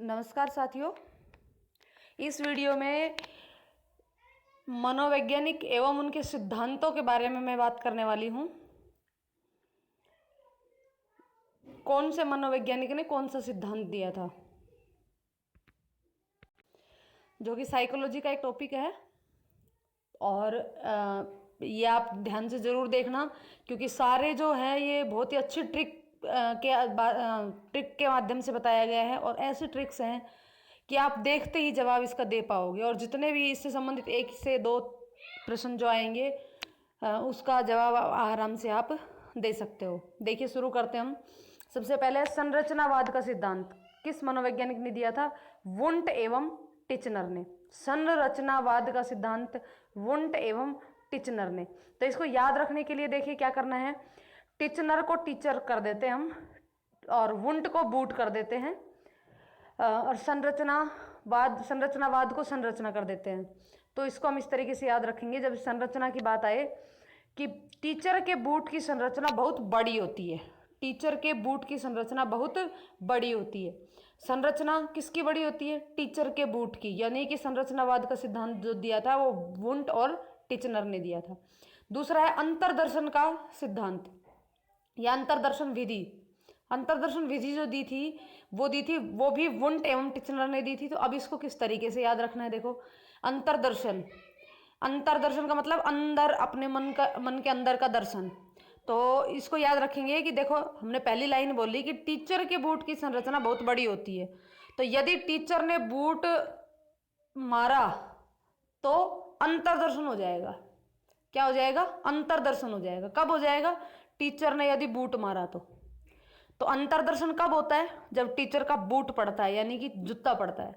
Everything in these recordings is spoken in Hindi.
नमस्कार साथियों, इस वीडियो में मनोवैज्ञानिक एवं उनके सिद्धांतों के बारे में मैं बात करने वाली हूँ। कौन से मनोवैज्ञानिक ने कौन सा सिद्धांत दिया था, जो कि साइकोलॉजी का एक टॉपिक है। और ये आप ध्यान से ज़रूर देखना, क्योंकि सारे जो है ये बहुत ही अच्छी ट्रिक के माध्यम से बताया गया है। और ऐसे ट्रिक्स हैं कि आप देखते ही जवाब इसका दे पाओगे, और जितने भी इससे संबंधित 1 से 2 प्रश्न जो आएंगे उसका जवाब आराम से आप दे सकते हो। देखिए, शुरू करते हैं हम। सबसे पहले संरचनावाद का सिद्धांत किस मनोवैज्ञानिक ने दिया था? वुंट एवं टिचनर ने। संरचनावाद का सिद्धांत वुंट एवं टिचनर ने। तो इसको याद रखने के लिए देखिए क्या करना है। टिचनर को टीचर कर देते हैं हम, और वुंट को बूट कर देते हैं, और संरचनावाद को संरचना कर देते हैं। तो इसको हम इस तरीके से याद रखेंगे जब संरचना की बात आए कि टीचर के बूट की संरचना बहुत बड़ी होती है। टिचर के बूट की संरचना बहुत बड़ी होती है। संरचना किसकी बड़ी होती है? टीचर के बूट की। यानी कि संरचनावाद का सिद्धांत जो दिया था वो वुंट और टिचनर ने दिया था। दूसरा है अंतर्दर्शन का सिद्धांत या अंतर्दर्शन विधि। अंतर्दर्शन विधि जो दी थी वो भी वुंट एवं टिचनर ने दी थी। तो अब इसको किस तरीके से याद रखना है, देखो। अंतर्दर्शन का मतलब अंदर, अपने मन के अंदर का दर्शन। तो इसको याद रखेंगे कि देखो, हमने पहली लाइन बोली कि टीचर के बूट की संरचना बहुत बड़ी होती है। तो यदि टीचर ने बूट मारा तो अंतर्दर्शन हो जाएगा। क्या हो जाएगा? अंतर्दर्शन हो जाएगा। कब हो जाएगा? टीचर ने यदि बूट मारा तो अंतर्दर्शन कब होता है? जब टीचर का बूट पड़ता है, यानी कि जूता पड़ता है।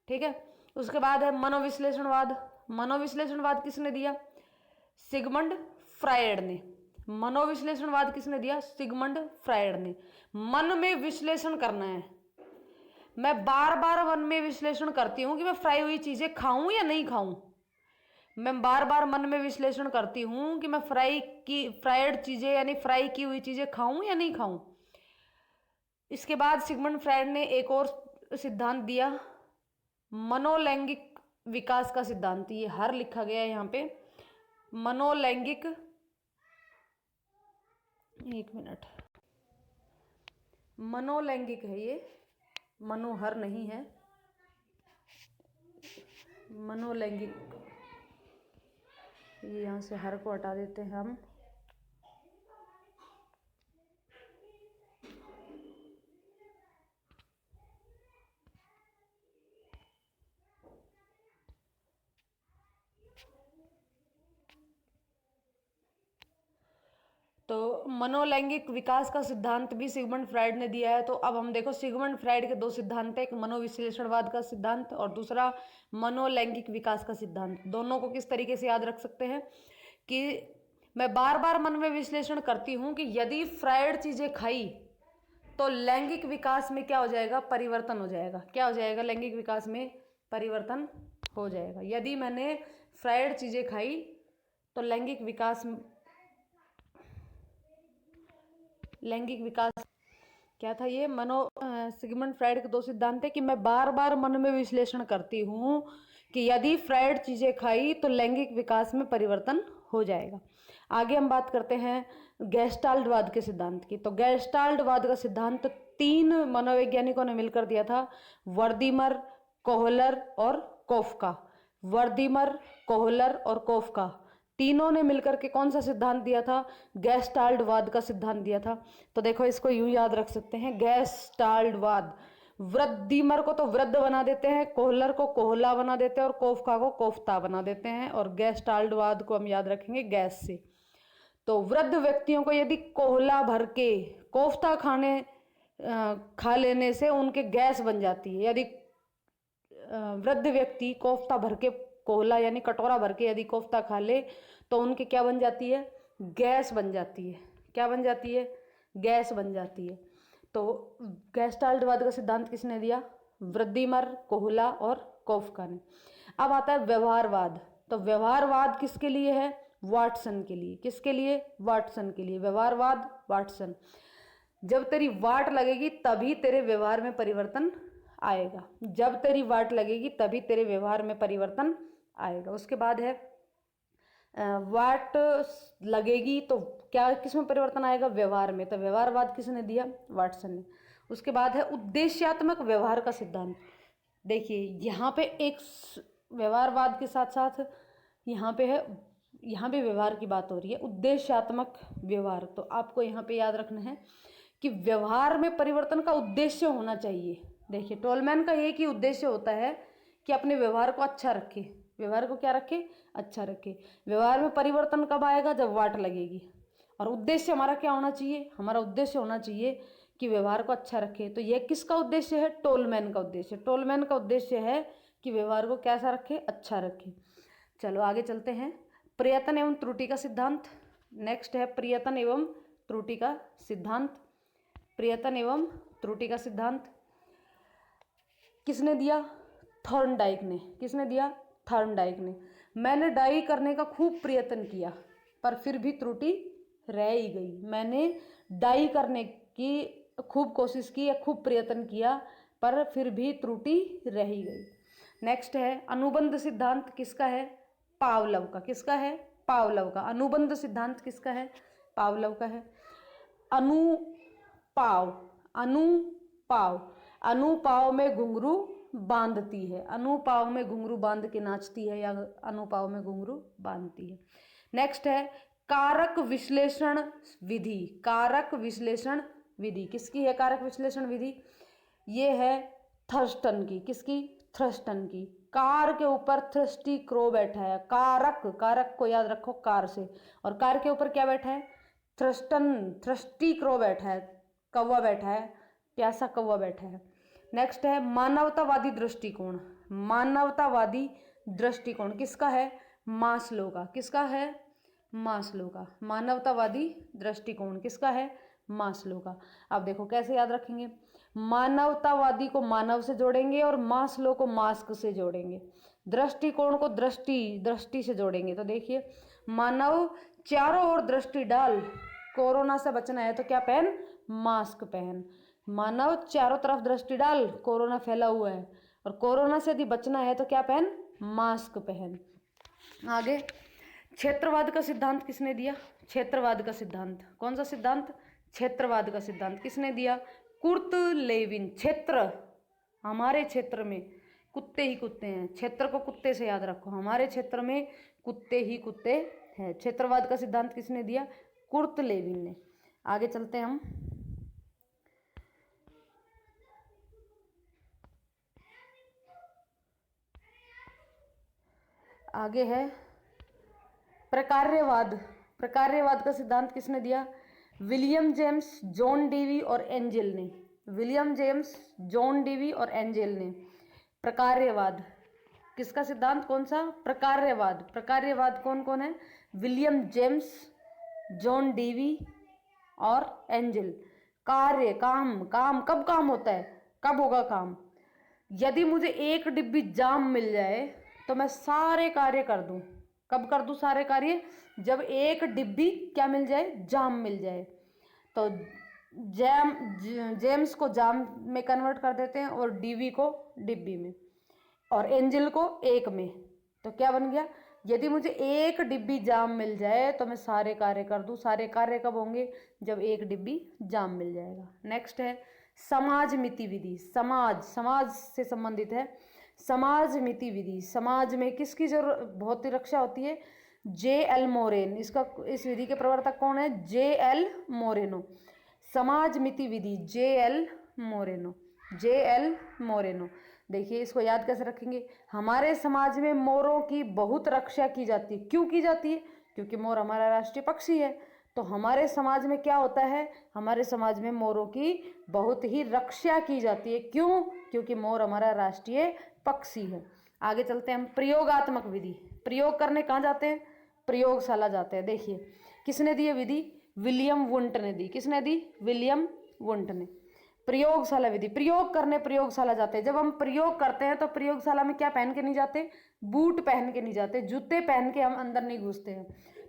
ठीक है। उसके बाद है मनोविश्लेषणवाद। मनोविश्लेषणवाद किसने दिया? सिगमंड फ्रायड ने। मनोविश्लेषणवाद किसने दिया? सिगमंड फ्रायड ने। मन में विश्लेषण करना है। मैं बार बार मन में विश्लेषण करती हूं कि मैं फ्राई हुई चीजें खाऊं या नहीं खाऊं। मैं बार बार मन में विश्लेषण करती हूं कि मैं फ्राइड चीजें यानी फ्राई की हुई चीजें खाऊं या नहीं खाऊं। इसके बाद सिगमंड फ्रायड ने एक और सिद्धांत दिया, मनोलैंगिक विकास का सिद्धांत। ये हर लिखा गया है यहाँ पे। मनोलैंगिक, एक मिनट, मनोलैंगिक है ये, मनोहर नहीं है, मनोलैंगिक। ये यहाँ से हर को हटा देते हैं हम। तो मनोलैंगिक विकास का सिद्धांत भी सिगमंड फ्रायड ने दिया है। तो अब हम देखो, सिगमंड फ्रायड के 2 सिद्धांत है, एक मनोविश्लेषणवाद का सिद्धांत और दूसरा मनोलैंगिक विकास का सिद्धांत। दोनों को किस तरीके से याद रख सकते हैं कि मैं बार बार मन में विश्लेषण करती हूं कि यदि फ्रायड चीजें खाई तो लैंगिक विकास में क्या हो जाएगा? परिवर्तन हो जाएगा। क्या हो जाएगा? लैंगिक विकास में परिवर्तन हो जाएगा। यदि मैंने फ्रायड चीजें खाई तो लैंगिक विकास क्या था? ये सिगमंड फ्रायड के 2 सिद्धांत है कि मैं बार बार मन में विश्लेषण करती हूं कि यदि फ्रायड चीजें खाई तो लैंगिक विकास में परिवर्तन हो जाएगा। आगे हम बात करते हैं गेस्टाल्टवाद के सिद्धांत की। तो गेस्टाल्टवाद का सिद्धांत 3 मनोवैज्ञानिकों ने मिलकर दिया था, वर्दीमर, कोहलर और कोफका। वर्दीमर, कोहलर और कोफका तीनों ने मिलकर के कौन सा सिद्धांत दिया था? गेस्टाल्टवाद का सिद्धांत दिया था। तो देखो, इसको यूं याद रख सकते हैं, गेस्टाल्टवाद। वृद्धिमर को तो वृद्ध बना देते हैं, कोहलर को कोहला बना देते हैं और कोफका को कोफ्ता बना देते हैं, और गेस्टाल्टवाद को हम याद रखेंगे गैस से। तो वृद्ध व्यक्तियों को यदि कोहला भर के कोफ्ता खा लेने से उनके गैस बन जाती है। यदि वृद्ध व्यक्ति कोफ्ता भर के, कोहला यानी कटोरा भर के यदि कोफ्ता खा ले तो उनके क्या बन जाती है? गैस बन जाती है। क्या बन जाती है? गैस बन जाती है। तो गेस्टाल्टवाद का सिद्धांत किसने दिया? वृद्धिमर, कोहला और कोफका ने। अब आता है व्यवहारवाद। तो व्यवहारवाद किसके लिए है? वाटसन के लिए। किसके लिए? वाटसन के लिए। व्यवहारवाद वाटसन। जब तेरी वाट लगेगी तभी तेरे व्यवहार में परिवर्तन आएगा। जब तेरी वाट लगेगी तभी तेरे व्यवहार में परिवर्तन आएगा। उसके बाद है वाट लगेगी तो क्या, किसमें परिवर्तन आएगा? व्यवहार में। तो व्यवहारवाद किसने दिया? वाटसन ने। उसके बाद है उद्देश्यात्मक व्यवहार का सिद्धांत। देखिए यहाँ पे एक व्यवहारवाद के साथ साथ यहाँ पे है, यहाँ पे व्यवहार की बात हो रही है, उद्देश्यात्मक व्यवहार। तो आपको यहाँ पे याद रखना है कि व्यवहार में परिवर्तन का उद्देश्य होना चाहिए। देखिए टोलमैन का एक ही उद्देश्य होता है कि अपने व्यवहार को अच्छा रखे। व्यवहार को क्या रखे? अच्छा रखे। व्यवहार में परिवर्तन कब आएगा? जब वाट लगेगी। और उद्देश्य हमारा क्या होना चाहिए? हमारा उद्देश्य होना चाहिए कि व्यवहार को अच्छा रखे। तो यह किसका उद्देश्य है? टोलमैन का उद्देश्य। टोलमैन का उद्देश्य है कि व्यवहार को कैसा रखे? अच्छा रखे। चलो आगे चलते हैं। प्रयत्न एवं त्रुटि का सिद्धांत। नेक्स्ट है प्रयत्न एवं त्रुटि का सिद्धांत। प्रयत्न एवं त्रुटि का सिद्धांत किसने दिया? थॉर्नडाइक ने। किसने दिया? थॉर्नडाइक ने। मैंने डाई करने का खूब प्रयत्न किया पर फिर भी त्रुटि रह ही गई। मैंने डाई करने की खूब कोशिश की या खूब प्रयत्न किया पर फिर भी त्रुटि रह ही गई। नेक्स्ट है अनुबंध सिद्धांत। किसका है? पावलोव का। किसका है? पावलोव का। अनुबंध सिद्धांत किसका है? पावलोव का है। अनुपाव। अनुपाव। अनुपाव में घुंघरू बांधती है। अनुपाव में घुंघरू बांध के नाचती है या अनुपाव में घुंघरू बांधती है। नेक्स्ट है कारक विश्लेषण विधि। कारक विश्लेषण विधि किसकी है? कारक विश्लेषण विधि ये है थर्स्टन की। किसकी? थर्स्टन की। कार के ऊपर थ्रस्टी क्रो बैठा है। कारक, कारक को याद रखो कार से, और कार के ऊपर क्या बैठा है? थ्रस्टी क्रो बैठा है, कौवा बैठा है, प्यासा कौवा बैठा है। नेक्स्ट है मानवतावादी दृष्टिकोण। मानवतावादी दृष्टिकोण किसका है? मास्लो का। किसका है? मास्लो का। मानवतावादी दृष्टिकोण किसका है? मास्लो का। अब देखो कैसे याद रखेंगे। मानवतावादी को मानव से जोड़ेंगे और मास्लो को मास्क से जोड़ेंगे। दृष्टिकोण को दृष्टि से जोड़ेंगे। तो देखिए मानव चारों ओर दृष्टि डाल, कोरोना से बचना है तो क्या पहन? मास्क पहन। मानव चारों तरफ दृष्टि डाल, कोरोना फैला हुआ है, और कोरोना से यदि बचना है तो क्या पहन? मास्क पहन। आगे क्षेत्रवाद का सिद्धांत किसने दिया? क्षेत्रवाद का सिद्धांत। कौन सा सिद्धांत? क्षेत्रवाद का सिद्धांत किसने दिया? Kurt Lewin. क्षेत्र, हमारे क्षेत्र में कुत्ते ही कुत्ते हैं। क्षेत्र को कुत्ते से याद रखो। हमारे क्षेत्र में कुत्ते ही कुत्ते हैं। क्षेत्रवाद का सिद्धांत किसने दिया? कुर्ट लेविन ने। आगे चलते हैं हम। आगे है प्रकार्यवाद। प्रकार्यवाद का सिद्धांत किसने दिया? विलियम जेम्स, जॉन डेवी और एंजेल ने। विलियम जेम्स, जॉन डेवी और एंजेल ने। प्रकार्यवाद किसका सिद्धांत? कौन सा? प्रकार्यवाद। प्रकार्यवाद कौन कौन है? विलियम जेम्स, जॉन डेवी और एंजेल। कार्य, काम। काम कब काम होता है? कब होगा काम? यदि मुझे एक डिब्बी जाम मिल जाए तो मैं सारे कार्य कर दूं। कब कर दूं सारे कार्य? जब एक डिब्बी क्या मिल जाए? जाम मिल जाए। तो जेम्स को जाम में कन्वर्ट कर देते हैं और डीवी को डिब्बी में और एंजिल को एक में। तो क्या बन गया? यदि मुझे एक डिब्बी जाम मिल जाए तो मैं सारे कार्य कर दूं। सारे कार्य कब होंगे? जब एक डिब्बी जाम मिल जाएगा। नेक्स्ट है समाज मिति विधि। समाज, समाज से संबंधित है। समाज मिति विधि। समाज में किसकी जरूरत बहुत ही रक्षा होती है? J.L. मोरेन। इसका, इस विधि के प्रवर्तक कौन है? J.L. मोरेनो। समाज मिति विधि J.L. मोरेनो। J.L. मोरेनो। देखिए इसको याद कैसे रखेंगे। हमारे समाज में मोरों की बहुत रक्षा की जाती है। क्यों की जाती है? क्योंकि मोर हमारा राष्ट्रीय पक्षी है। तो हमारे समाज में क्या होता है? हमारे समाज में मोरों की बहुत ही रक्षा की जाती है। क्यों? क्योंकि मोर हमारा राष्ट्रीय पक्षी है। आगे चलते हैं हम। प्रयोगात्मक विधि। प्रयोग करने कहाँ जाते हैं? प्रयोगशाला जाते हैं। देखिए किसने दी ये विधि? विलियम वुंट ने दी। किसने दी? विलियम वुंट ने। प्रयोगशाला विधि, प्रयोग करने प्रयोगशाला जाते हैं। जब हम प्रयोग करते हैं तो प्रयोगशाला में क्या पहन के नहीं जाते? बूट पहन के नहीं जाते, जूते पहन के हम अंदर नहीं घुसते हैं।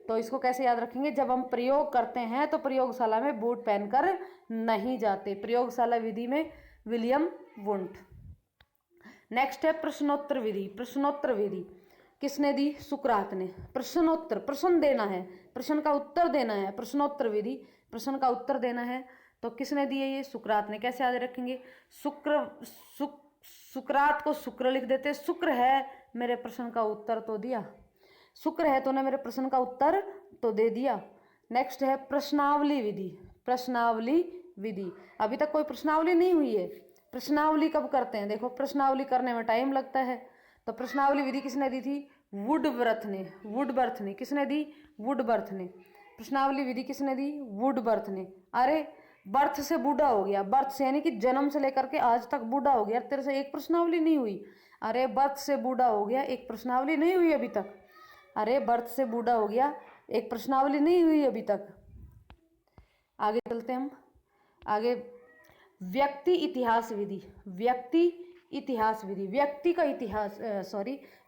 तो इसको कैसे याद रखेंगे? जब हम प्रयोग करते हैं तो प्रयोगशाला में बूट पहनकर नहीं जाते। प्रयोगशाला विधि में विलियम वुंट। नेक्स्ट है प्रश्नोत्तर विधि। प्रश्नोत्तर विधि किसने दी? सुकरात ने। प्रश्नोत्तर, प्रश्न देना है, प्रश्न का उत्तर देना है, प्रश्नोत्तर विधि प्रश्न का उत्तर देना है, तो किसने दिए? ये सुकरात ने। कैसे याद रखेंगे? सुकरात को शुक्र लिख देते। शुक्र है, मेरे प्रश्न का उत्तर तो दिया। शुक्र है तो ने मेरे प्रश्न का उत्तर तो दे दिया। नेक्स्ट है प्रश्नावली विधि। प्रश्नावली विधि, अभी तक कोई प्रश्नावली नहीं हुई है। प्रश्नावली कब करते हैं? देखो, प्रश्नावली करने में टाइम लगता है, तो प्रश्नावली विधि किसने दी थी? वुडवर्थ ने। वुडवर्थ ने किसने दी? वुडवर्थ ने। प्रश्नावली विधि किसने दी? वुडवर्थ ने। अरे बर्थ से बूढ़ा हो गया, बर्थ से यानी कि जन्म से लेकर के आज तक बूढ़ा हो गया, तेरे से एक प्रश्नावली नहीं हुई। अरे बर्थ से बूढ़ा हो गया, एक प्रश्नावली नहीं हुई अभी तक। अरे बर्थ से बूढ़ा हो गया, एक प्रश्नावली नहीं हुई अभी तक। आगे चलते हैं हम। आगे व्यक्ति इतिहास विधि। व्यक्ति इतिहास विधि, व्यक्ति का इतिहास,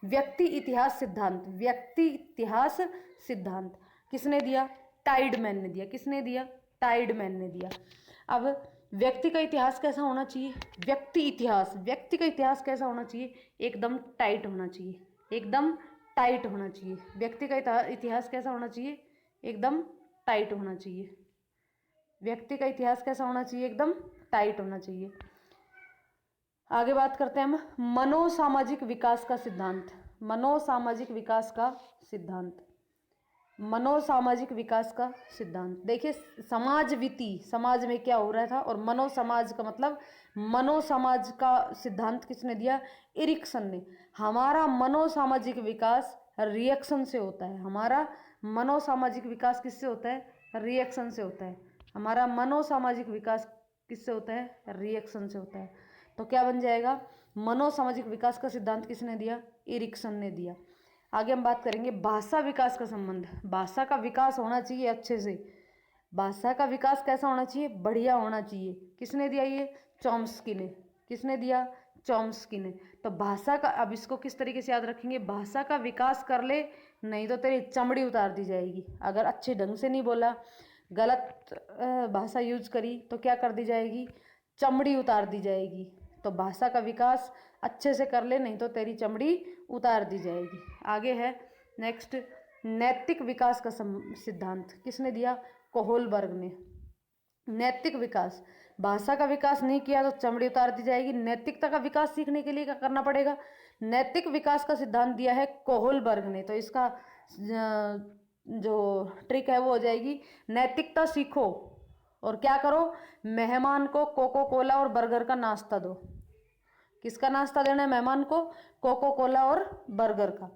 व्यक्ति इतिहास सिद्धांत। व्यक्ति इतिहास सिद्धांत किसने दिया? टाइडमैन ने दिया। किसने दिया? टाइडमैन ने दिया। अब व्यक्ति का इतिहास कैसा होना चाहिए? व्यक्ति का इतिहास कैसा होना चाहिए? एकदम टाइट होना चाहिए, एकदम टाइट होना चाहिए। व्यक्ति का इतिहास कैसा होना चाहिए? एकदम टाइट होना चाहिए। व्यक्ति का इतिहास कैसा होना चाहिए? एकदम टाइट होना चाहिए। आगे बात करते हैं हम मनोसामाजिक विकास का सिद्धांत। मनोसामाजिक विकास का सिद्धांत। मनोसामाजिक विकास का सिद्धांत देखिए, समाजविति, समाज में क्या हो रहा था, और मनोसमाज का मतलब, मनोसमाज का सिद्धांत किसने दिया? एरिक्सन ने। हमारा मनोसामाजिक विकास रिएक्शन से होता है। हमारा मनोसामाजिक विकास किससे होता है? रिएक्शन से होता है। हमारा मनोसामाजिक विकास किससे होता है? रिएक्शन से होता है। तो क्या बन जाएगा? मनोसामाजिक विकास का सिद्धांत किसने दिया? एरिक्सन ने दिया। आगे हम बात करेंगे भाषा विकास का संबंध। भाषा का विकास होना चाहिए अच्छे से। भाषा का विकास कैसा होना चाहिए? बढ़िया होना चाहिए। किसने दिया ये? चॉम्स्की ने। किसने दिया? चॉम्स्की ने। तो भाषा का, अब इसको किस तरीके से याद रखेंगे? भाषा का विकास कर ले, नहीं तो तेरी चमड़ी उतार दी जाएगी। अगर अच्छे ढंग से नहीं बोला, गलत भाषा यूज करी, तो क्या कर दी जाएगी? चमड़ी उतार दी जाएगी। तो भाषा का विकास अच्छे से कर ले, नहीं तो तेरी चमड़ी उतार दी जाएगी। आगे है नेक्स्ट, नैतिक विकास का सिद्धांत किसने दिया? कोहलबर्ग ने। नैतिक विकास, भाषा का विकास नहीं किया तो चमड़ी उतार दी जाएगी। नैतिकता का विकास सीखने के लिए क्या करना पड़ेगा? नैतिक विकास का सिद्धांत दिया है कोहलबर्ग ने। तो इसका जो ट्रिक है वो हो जाएगी, नैतिकता सीखो और क्या करो? मेहमान को कोको कोला और बर्गर का नाश्ता दो। किसका नाश्ता देना है मेहमान को? कोको कोला और बर्गर का।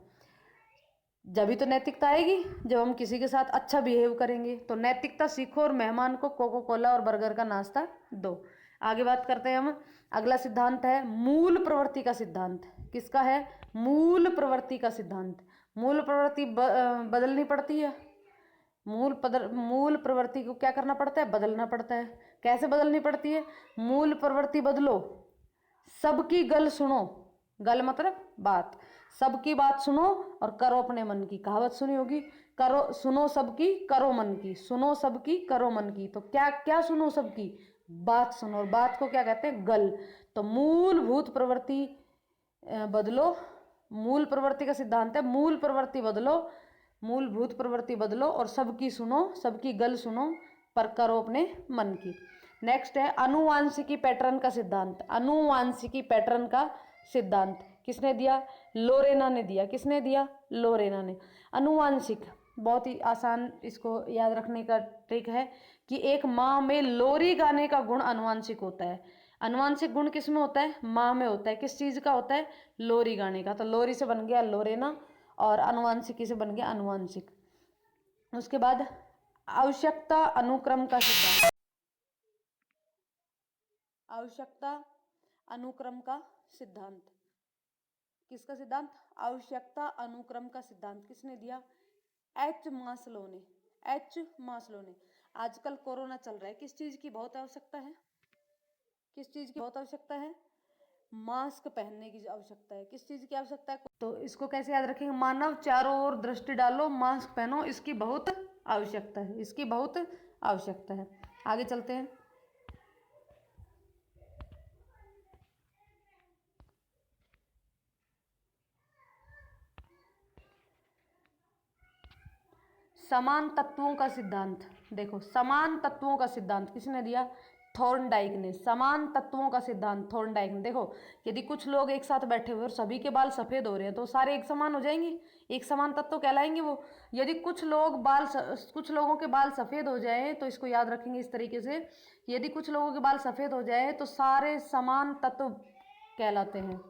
जब ही तो नैतिकता आएगी, जब हम किसी के साथ अच्छा बिहेव करेंगे। तो नैतिकता सीखो और मेहमान को कोको कोला और बर्गर का नाश्ता दो। आगे बात करते हैं हम। अगला सिद्धांत है मूल प्रवृत्ति का सिद्धांत। किसका है? मूल प्रवृत्ति का सिद्धांत। मूल प्रवृत्ति बदलनी पड़ती है। मूल प्रवृत्ति को क्या करना पड़ता है? बदलना पड़ता है। कैसे बदलनी पड़ती है? मूल प्रवृत्ति बदलो, सबकी गल सुनो। गल मतलब बात। सबकी बात सुनो और करो अपने मन की। कहावत सुनी होगी, करो, सुनो सबकी, करो मन की। सुनो सबकी, करो मन की। तो क्या क्या सुनो सबकी? बात सुनो, और बात को क्या कहते हैं? गल। तो मूलभूत प्रवृत्ति बदलो। मूल प्रवृत्ति का सिद्धांत है मूल प्रवृत्ति बदलो, मूलभूत प्रवृत्ति बदलो और सबकी सुनो, सबकी गल सुनो, पर करो अपने मन की। नेक्स्ट है अनुवांशिकी पैटर्न का सिद्धांत। अनुवांशिकी पैटर्न का सिद्धांत किसने दिया? लोरेना ने दिया। किसने दिया? लोरेना ने। अनुवांशिक, बहुत ही आसान इसको याद रखने का ट्रिक है कि एक माँ में लोरी गाने का गुण अनुवांशिक होता है। अनुवांशिक गुण किस में होता है? माँ में होता है। किस चीज़ का होता है? लोरी गाने का। तो लोरी से बन गया लोरेना और अनुवांशिकी से बन गया अनुवांशिक। उसके बाद आवश्यकता अनुक्रम का सिद्धांत। आवश्यकता अनुक्रम का सिद्धांत किसका सिद्धांत? आवश्यकता अनुक्रम का सिद्धांत किसने दिया? एच मास्लो ने। एच मास्लो ने। आजकल कोरोना चल रहा है, किस चीज की बहुत आवश्यकता है? किस चीज की बहुत आवश्यकता है? मास्क पहनने की आवश्यकता है। किस चीज की आवश्यकता है? तो इसको कैसे याद रखेंगे? मानव चारों ओर दृष्टि डालो, मास्क पहनो, इसकी बहुत आवश्यकता है। इसकी बहुत आवश्यकता है। आगे चलते हैं। समान तत्वों का सिद्धांत। देखो समान तत्वों का सिद्धांत किसने दिया? थॉर्नडाइक ने। समान तत्वों का सिद्धांत थॉर्नडाइक ने। देखो यदि कुछ लोग एक साथ बैठे हुए और सभी के बाल सफ़ेद हो रहे हैं तो सारे एक समान हो जाएंगे, एक समान तत्व कहलाएंगे वो। यदि कुछ लोगों के बाल सफ़ेद हो जाए तो इसको याद रखेंगे इस तरीके से, यदि कुछ लोगों के बाल सफ़ेद हो जाए तो सारे समान तत्व कहलाते हैं।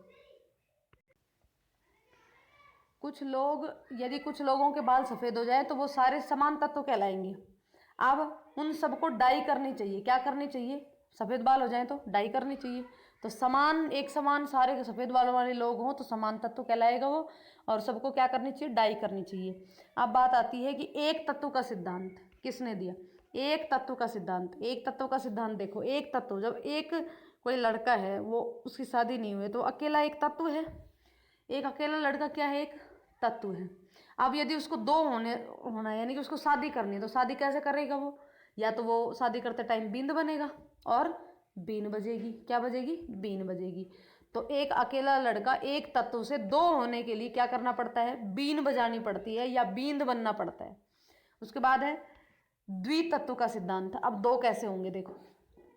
यदि कुछ लोगों के बाल सफ़ेद हो जाए तो वो सारे समान तत्व कहलाएंगे। अब उन सबको डाई करनी चाहिए। क्या करनी चाहिए? सफ़ेद बाल हो जाए तो डाई करनी चाहिए। तो एक समान सारे सफ़ेद बालों वाले लोग हों तो समान तत्व कहलाएगा वो, और सबको क्या करनी चाहिए? डाई करनी चाहिए। अब बात आती है कि एक तत्व का सिद्धांत किसने दिया? एक तत्व का सिद्धांत। एक तत्व का सिद्धांत देखो, एक तत्व, जब एक कोई लड़का है वो उसकी शादी नहीं हुई तो अकेला एक तत्व है। एक अकेला लड़का क्या है? एक तत्व है। अब यदि उसको दो होना है, यानी कि उसको शादी करनी है, तो शादी कैसे करेगा वो? या तो वो शादी करते टाइम बीन बनेगा और बीन बजेगी। क्या बजेगी? बीन बजेगी। तो एक अकेला लड़का एक तत्व से दो होने के लिए क्या करना पड़ता है? बीन बजानी पड़ती है या बींद बनना पड़ता है। उसके बाद है द्वितत्व का सिद्धांत। अब दो कैसे होंगे देखो।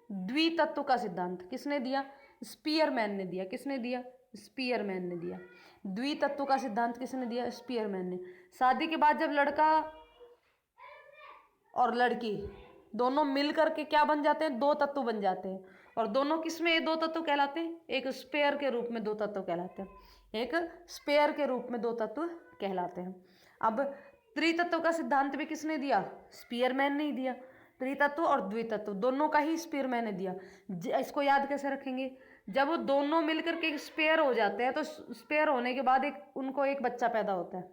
द्वितत्व का सिद्धांत किसने दिया? स्पीयरमैन ने दिया। किसने दिया? स्पीयरमैन ने दिया। द्वितत्व का सिद्धांत किसने दिया? स्पीयरमैन ने। शादी के बाद जब लड़का और लड़की दोनों मिल करके क्या बन जाते हैं? दो तत्व बन जाते हैं। और दोनों किसमें ये दो तत्व कहलाते हैं? एक स्पेयर के रूप में दो तत्व कहलाते हैं। एक स्पेयर के रूप में दो तत्व कहलाते हैं। अब त्रितत्व का सिद्धांत भी किसने दिया? स्पीयरमैन ने ही दिया। त्रितत्व और द्वितत्व दोनों का ही स्पीयरमैन ने दिया। इसको याद कैसे रखेंगे? जब वो दोनों मिलकर के स्पेयर हो जाते हैं तो स्पेयर होने के बाद उनको एक बच्चा पैदा होता है,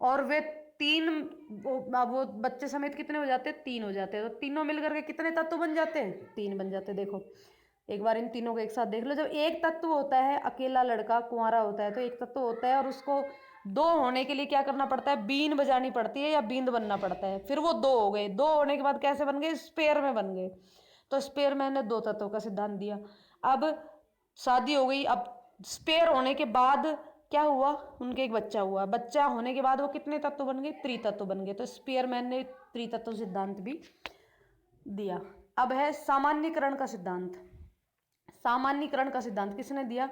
और वे वो बच्चे समेत कितने हो जाते हैं? तीन हो जाते हैं। तो तीनों मिलकर के कितने तत्व बन जाते हैं? तीन बन जाते हैं। देखो एक बार इन तीनों को एक साथ देख लो। जब एक तत्व होता है, अकेला लड़का कुंवारा होता है, तो एक तत्व होता है और उसको दो होने के लिए क्या करना पड़ता है? बीन बजानी पड़ती है या बींद बनना पड़ता है। फिर वो दो हो गए। दो होने के बाद कैसे बन गए? स्पेयर में बन गए। तो स्पेयर मैन ने दो तत्वों का सिद्धांत दिया। अब शादी हो गई। अब स्पेयर होने के बाद क्या हुआ? उनके एक बच्चा हुआ। बच्चा होने के बाद वो कितने तत्व बन गए? त्रितत्व बन गए। तो स्पीयरमैन ने त्रितत्व सिद्धांत भी दिया। अब है सामान्यीकरण का सिद्धांत। सामान्यीकरण का सिद्धांत किसने दिया?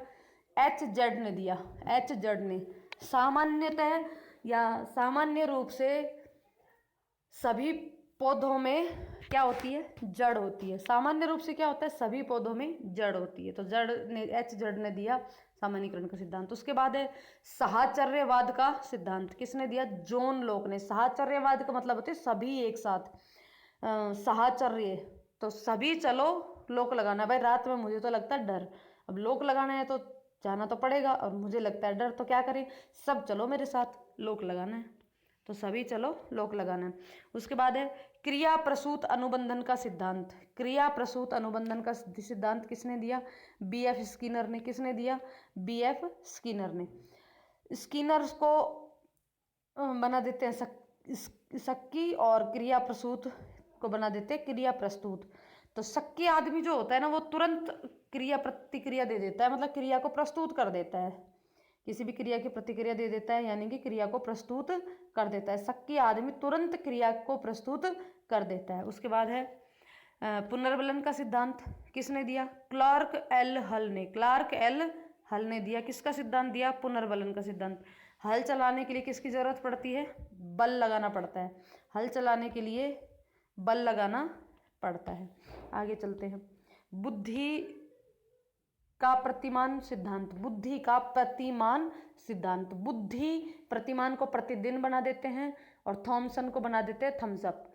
एच.जेड ने दिया। एच.जेड ने सामान्यतः या सामान्य रूप से सभी पौधों में क्या होती है? जड़ होती है। सामान्य रूप से क्या होता है? सभी पौधों में जड़ होती है। तो एच.जेड ने दिया सामान्यीकरण का सिद्धांत। उसके बाद है साहचर्यवाद का सिद्धांत। किसने दिया? जॉन लोक ने। साहचर्यवाद का मतलब होता है सभी एक साथ। साहचर्य तो सभी चलो, लोक लगाना। भाई रात में मुझे तो लगता है डर, अब लोक लगाना है तो जाना तो पड़ेगा, और मुझे लगता है डर, तो क्या करें? सब चलो मेरे साथ, लोक लगाना है। तो सभी चलो, लोक लगाना है। उसके बाद है क्रिया प्रसूत अनुबंधन का सिद्धांत। क्रिया प्रसूत अनुबंधन का सिद्धांत किसने दिया? B.F. स्किनर ने। किसने दिया? B.F. स्किनर ने। स्किनर को बना देते हैं सक्की, और क्रिया प्रसूत को बना देते हैं क्रिया प्रस्तुत। तो सक्की आदमी जो होता है ना, वो तुरंत क्रिया प्रतिक्रिया दे देता है, मतलब क्रिया को प्रस्तुत कर देता है। किसी भी क्रिया की प्रतिक्रिया दे देता है, यानी कि क्रिया को प्रस्तुत कर देता है। सक्की आदमी तुरंत क्रिया को प्रस्तुत कर देता है। उसके बाद है पुनर्बलन का सिद्धांत। किसने दिया? क्लार्क एल हल ने। क्लार्क एल हल ने दिया। किसका सिद्धांत दिया? पुनर्बलन का सिद्धांत। हल चलाने के लिए किसकी ज़रूरत पड़ती है? बल लगाना पड़ता है। हल चलाने के लिए बल लगाना पड़ता है। आगे चलते हैं। बुद्धि का प्रतिमान सिद्धांत। बुद्धि का प्रतिमान सिद्धांत। बुद्धि प्रतिमान को प्रतिदिन बना देते हैं और थॉमसन को बना देते हैं थम्स अप।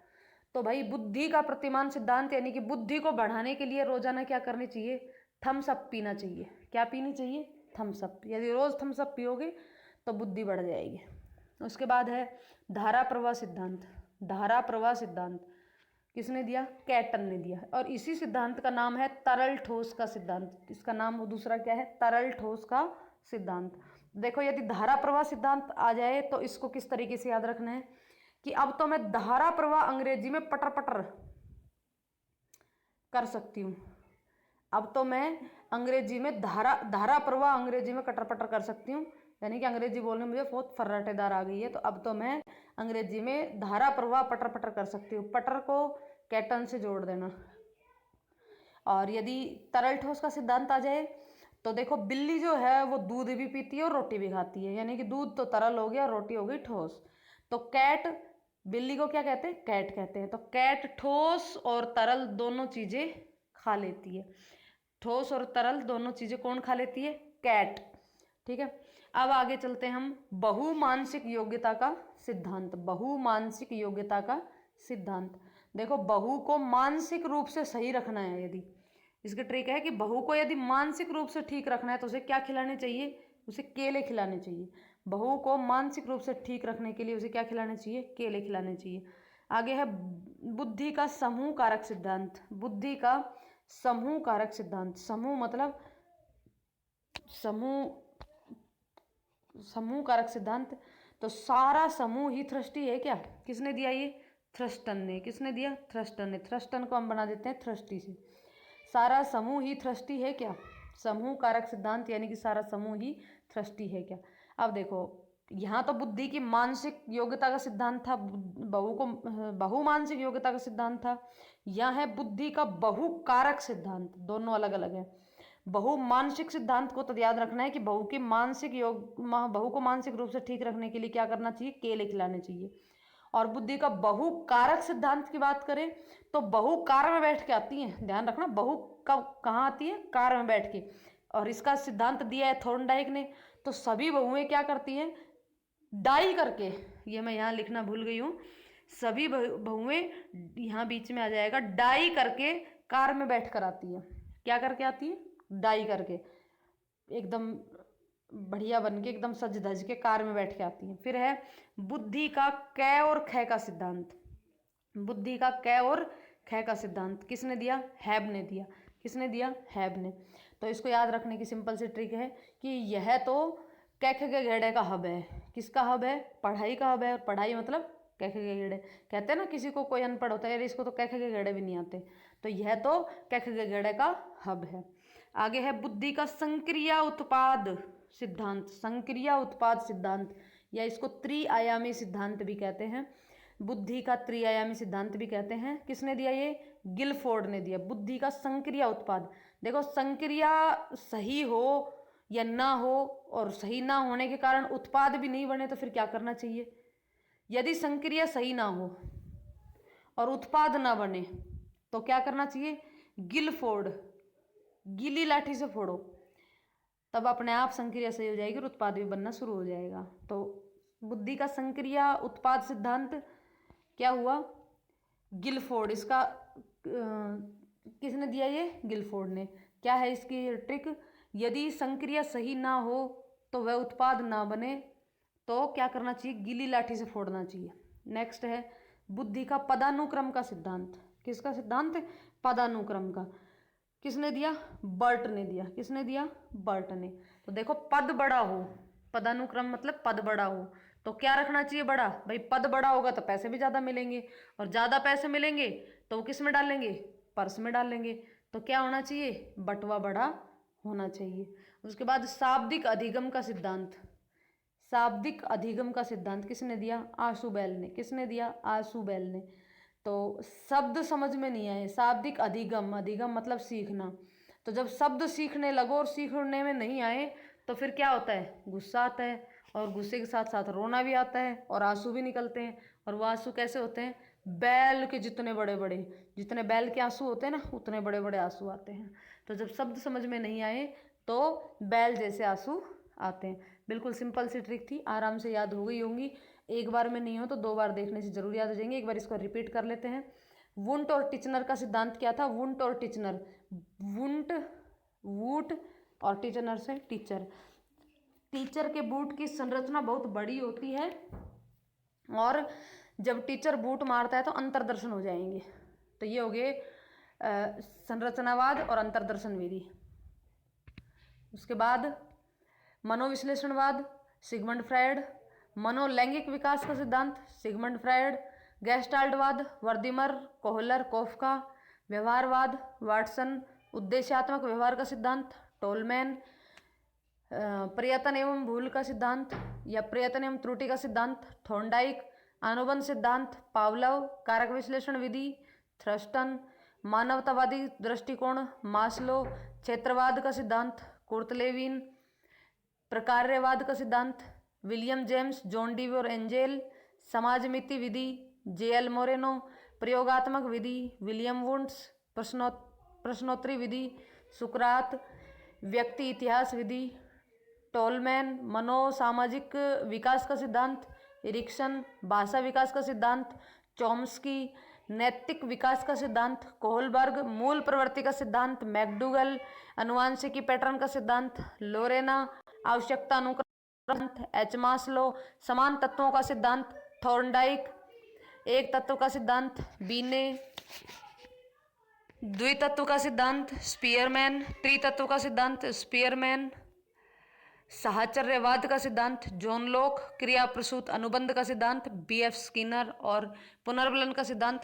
तो भाई बुद्धि का प्रतिमान सिद्धांत यानी कि बुद्धि को बढ़ाने के लिए रोजाना क्या करनी चाहिए? थम्स अप पीना चाहिए। क्या पीनी चाहिए? Thums Up. यदि रोज थम्स अप पियोगे तो बुद्धि बढ़ जाएगी। उसके बाद है धारा प्रवाह सिद्धांत। धारा प्रवाह सिद्धांत किसने दिया? कैटन ने दिया। और इसी सिद्धांत का नाम है तरल ठोस का सिद्धांत। इसका नाम दूसरा क्या है? तरल ठोस का सिद्धांत। देखो यदि धारा प्रवाह सिद्धांत आ जाए तो इसको किस तरीके से याद रखना है कि अब तो मैं धारा प्रवाह अंग्रेजी में पटर पटर कर सकती हूँ। अब तो मैं अंग्रेजी में धारा प्रवाह अंग्रेजी में कटर पटर कर सकती हूँ, यानी कि अंग्रेजी बोलने में मुझे बहुत फर्राटेदार आ गई है, तो अब तो मैं अंग्रेजी में धारा प्रवाह पटर पटर कर सकती हूँ। पटर को कैटन से जोड़ देना। और यदि तरल ठोस का सिद्धांत आ जाए तो देखो, बिल्ली जो है वो दूध भी पीती है और रोटी भी खाती है, यानी कि दूध तो तरल हो गया, रोटी हो गई ठोस। तो कैट, बिल्ली को क्या कहते हैं? कैट कहते हैं। तो कैट ठोस और तरल दोनों चीजें खा लेती है। ठोस और तरल दोनों चीजें कौन खा लेती है? कैट। ठीक है, अब आगे चलते हैं हम बहुमानसिक योग्यता का सिद्धांत। बहुमानसिक योग्यता का सिद्धांत, देखो बहू को मानसिक रूप से सही रखना है, यदि इसकी ट्रिक है कि बहू को यदि मानसिक रूप से ठीक रखना है तो उसे क्या खिलाने चाहिए? उसे केले खिलाने चाहिए। बहू को मानसिक रूप से ठीक रखने के लिए उसे क्या खिलाने चाहिए? केले खिलाने चाहिए। आगे है बुद्धि का समूह कारक सिद्धांत। बुद्धि का समूह कारक सिद्धांत, समूह मतलब समूह कारक सिद्धांत। तो सारा समूह ही थ्रस्टी है क्या? किसने दिया ये? थ्रस्टन ने। किसने दिया? थ्रस्टन ने। थ्रस्टन को हम बना देते हैं थ्रस्टी से। सारा समूह ही थ्रस्टी है क्या? समूह कारक सिद्धांत यानी कि सारा समूह ही थ्रस्टी है क्या? अब देखो, यहाँ तो बुद्धि की मानसिक योग्यता का सिद्धांत था, बहुमानसिक योग्यता का सिद्धांत था। यहाँ है बुद्धि का बहुकारक सिद्धांत, दोनों अलग अलग है। बहुमानसिक सिद्धांत को तो याद रखना है कि बहू को मानसिक रूप से ठीक रखने के लिए क्या करना चाहिए? केले खिलाने चाहिए। और बुद्धि का बहुकारक सिद्धांत की बात करें तो बहू कार में बैठ के आती है, ध्यान रखना, बहू कब कहाँ आती है? कार में बैठ के। और इसका सिद्धांत दिया है थॉर्नडाइक ने। तो सभी बहुएं क्या करती हैं? डाई करके, ये मैं यहाँ लिखना भूल गई हूँ, सभी बहुएं, यहाँ बीच में आ जाएगा, डाई करके कार में बैठ कर आती है। क्या करके आती है? डाई करके, एकदम बढ़िया बन के, एकदम सज धज के कार में बैठ के आती हैं। फिर है बुद्धि का कै और ख का सिद्धांत। बुद्धि का कै और ख का सिद्धांत किसने दिया? हैब ने दिया। किसने दिया? हैब ने। तो इसको याद रखने की सिंपल सी ट्रिक है कि यह तो कैख के घेड़े का हब है। किसका हब है? पढ़ाई का हब है। और पढ़ाई मतलब कैख के घेड़े। कहते हैं ना, किसी को कोई अनपढ़ होता है, यार इसको तो कैख के घेड़े भी नहीं आते, तो यह तो कैख के घेड़े का हब है। आगे है बुद्धि का संक्रिया उत्पाद सिद्धांत। संक्रिया उत्पाद सिद्धांत, या इसको त्रिआयामी सिद्धांत भी कहते हैं। बुद्धि का त्रिआयामी सिद्धांत भी कहते हैं। किसने दिया ये? गिलफोर्ड ने दिया। बुद्धि का संक्रिया उत्पाद, देखो संक्रिया सही हो या ना हो, और सही ना होने के कारण उत्पाद भी नहीं बने तो फिर क्या करना चाहिए? यदि संक्रिया सही ना हो और उत्पाद ना बने तो क्या करना चाहिए? गिलफोर्ड, गीली लाठी से फोड़ो, तब अपने आप संक्रिया सही हो जाएगी और उत्पाद भी बनना शुरू हो जाएगा। तो बुद्धि का संक्रिया उत्पाद सिद्धांत क्या हुआ? गिलफोर्ड। इसका किसने दिया ये? गिलफोर्ड ने। क्या है इसकी ट्रिक? यदि संक्रिया सही ना हो तो वह उत्पाद ना बने तो क्या करना चाहिए? गीली लाठी से फोड़ना चाहिए। नेक्स्ट है बुद्धि का पदानुक्रम का सिद्धांत। किसका सिद्धांत? पदानुक्रम का। किसने दिया? बर्ट ने दिया। किसने दिया? बर्ट ने। तो देखो, पद बड़ा हो, पदानुक्रम मतलब पद बड़ा हो, तो क्या रखना चाहिए? बड़ा। भाई पद बड़ा होगा तो पैसे भी ज़्यादा मिलेंगे, और ज़्यादा पैसे मिलेंगे तो वो किस में डालेंगे? पर्स में डालेंगे। तो क्या होना चाहिए? बटवा बड़ा होना चाहिए। उसके बाद शाब्दिक अधिगम का सिद्धांत। शाब्दिक अधिगम का सिद्धांत किसने दिया? आशुबेल ने। किसने दिया? आशुबेल ने। तो शब्द समझ में नहीं आए, शाब्दिक अधिगम, अधिगम मतलब सीखना, तो जब शब्द सीखने लगो और सीखने में नहीं आए तो फिर क्या होता है? गुस्सा आता है, और गुस्से के साथ साथ रोना भी आता है और आंसू भी निकलते हैं। और वो आंसू कैसे होते हैं? बैल के जितने बड़े बड़े, जितने बैल के आंसू होते हैं ना, उतने बड़े बड़े आंसू आते हैं। तो जब शब्द समझ में नहीं आए तो बैल जैसे आंसू आते हैं। बिल्कुल सिंपल सी ट्रिक थी, आराम से याद हो गई होंगी। एक बार में नहीं हो तो दो बार देखने से जरूर याद हो जाएंगे। एक बार इसको रिपीट कर लेते हैं। वुंट और टिचनर का सिद्धांत क्या था? वुंट और टिचनर, वुंट वूट और टिचनर से टीचर। टीचर के बूट की संरचना बहुत बड़ी होती है, और जब टीचर बूट मारता है तो अंतरदर्शन हो जाएंगे। तो ये हो गए संरचनावाद और अंतरदर्शन विधि। उसके बाद मनोविश्लेषणवाद, सिगमंड फ्रायड। मनोलैंगिक विकास का सिद्धांत, सिगमंड फ्रायड। गेस्टाल्टवाद, वर्दीमर, कोहलर, कोफका। व्यवहारवाद, वाटसन, उद्देश्यात्मक व्यवहार का सिद्धांत टोलमैन। प्रयत्न एवं भूल का सिद्धांत या प्रयत्न एवं त्रुटि का सिद्धांत थॉर्नडाइक। अनुबंध सिद्धांत पावलोव। कारक विश्लेषण विधि थ्रस्टन। मानवतावादी दृष्टिकोण मास्लो। क्षेत्रवाद का सिद्धांत कुर्तलेविन। प्रकार्यवाद का सिद्धांत विलियम जेम्स, जॉन डीवी और एंजेल। समाजमिति विधि जेएल मोरेनो। प्रयोगात्मक विधि विलियम वुड्स। प्रश्नोत्तरी विधि सुकरात। व्यक्ति इतिहास विधि टोलमैन। मनोसामाजिक विकास का सिद्धांत इरिक्सन। भाषा विकास का सिद्धांत चॉम्स्की। नैतिक विकास का सिद्धांत कोहलबर्ग। मूल प्रवृत्ति का सिद्धांत मैकडूगल। अनुवांशिकी पैटर्न का सिद्धांत लोरेना। आवश्यकता अनुक्रम एच मास्लो। समान तत्वों का सिद्धांत थॉर्नडाइक। एक तत्व का सिद्धांत बीने। द्वितत्व का सिद्धांत स्पीयरमैन। त्रितत्व का सिद्धांत स्पीयरमैन। साहचर्यवाद का सिद्धांत जॉन लॉक। क्रिया प्रसूत अनुबंध का सिद्धांत बीएफ स्किनर और पुनर्बलन का सिद्धांत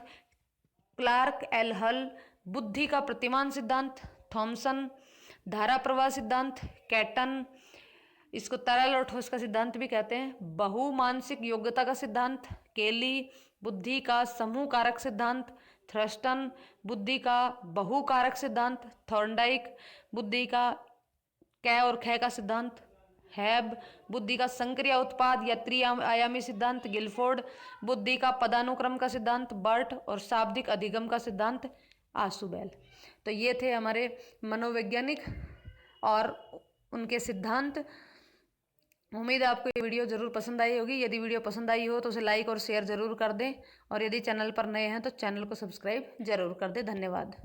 क्लार्क एल हल। बुद्धि का प्रतिमान सिद्धांत थॉमसन। धारा प्रवाह सिद्धांत कैटन। इसको तरल और ठोस का सिद्धांत भी कहते हैं। बहुमानसिक योग्यता का सिद्धांत केली। बुद्धि का समूह कारक सिद्धांत थ्रस्टन। बुद्धि का बहुकारक सिद्धांत थॉर्नडाइक। बुद्धि का कै और ख का सिद्धांत हैब। बुद्धि का संक्रिया उत्पाद या त्रिआयामी सिद्धांत गिलफोर्ड। बुद्धि का पदानुक्रम का सिद्धांत बर्ट और शाब्दिक अधिगम का सिद्धांत आशुबेल। तो ये थे हमारे मनोवैज्ञानिक और उनके सिद्धांत। उम्मीद है आपको ये वीडियो ज़रूर पसंद आई होगी। यदि वीडियो पसंद आई हो तो उसे लाइक और शेयर ज़रूर कर दें और यदि चैनल पर नए हैं तो चैनल को सब्सक्राइब ज़रूर कर दें। धन्यवाद।